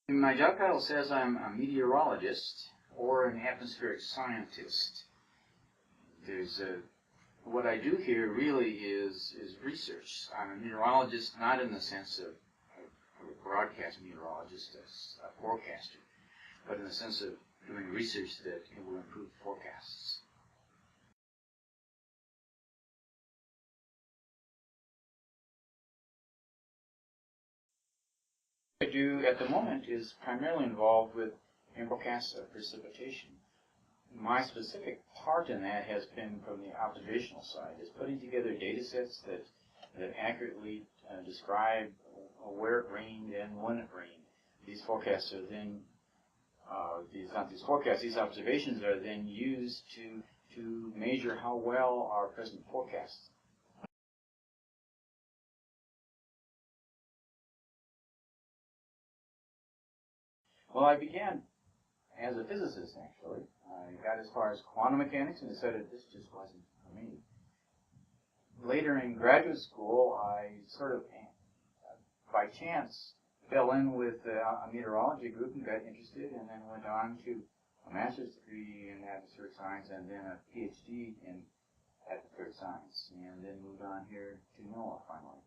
My job title says I'm a meteorologist or an atmospheric scientist. What I do here really is research. I'm a meteorologist, not in the sense of a broadcast meteorologist, a forecaster, but in the sense of doing research that will improve forecasts. What I do at the moment is primarily involved with forecasts of precipitation. My specific part in that has been from the observational side, is putting together data sets that accurately describe where it rained and when it rained. These forecasts are then, these observations are then used to measure how well our present forecasts. Well, I began as a physicist, actually. I got as far as quantum mechanics and decided this just wasn't for me. Later in graduate school, I sort of, by chance, fell in with a meteorology group and got interested, and then went on to a master's degree in atmospheric science and then a PhD in atmospheric science, and then moved on here to NOAA finally.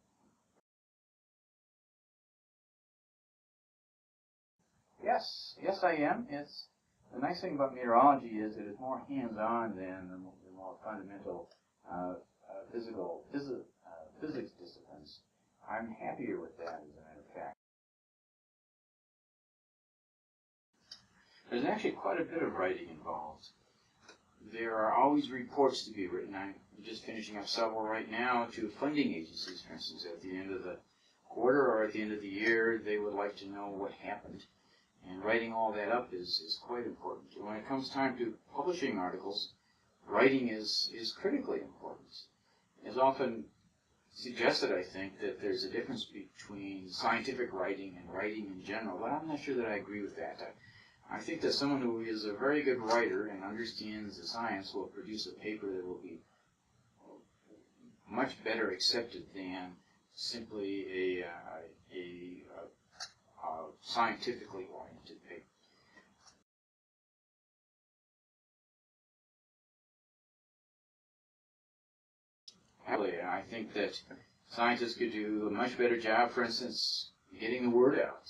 Yes, I am. The nice thing about meteorology is it is more hands-on than the more fundamental physics disciplines. I'm happier with that, as a matter of fact. There's actually quite a bit of writing involved. There are always reports to be written. I'm just finishing up several right now to funding agencies, for instance. At the end of the quarter or at the end of the year, they would like to know what happened. And writing all that up is quite important. When it comes time to publishing articles, writing is critically important. It's often suggested, I think, that there's a difference between scientific writing and writing in general, but I'm not sure that I agree with that. I think that someone who is a very good writer and understands the science will produce a paper that will be much better accepted than simply a scientifically oriented paper. I think that scientists could do a much better job, for instance, getting the word out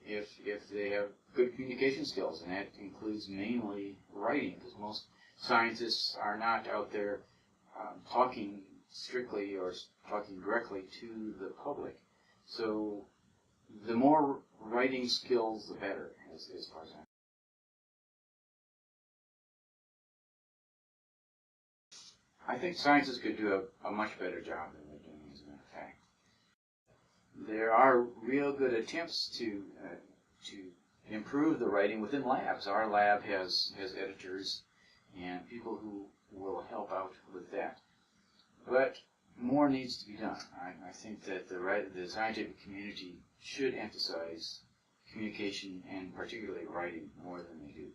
if they have good communication skills, and that includes mainly writing, because most scientists are not out there talking strictly or talking directly to the public. So the more writing skills, the better, as far as I'm concerned. I think scientists could do a much better job than they're doing, as a matter of fact. There are real good attempts to improve the writing within labs. Our lab has editors and people who will help out with that. But more needs to be done. I think that the scientific community should emphasize communication and particularly writing more than they do.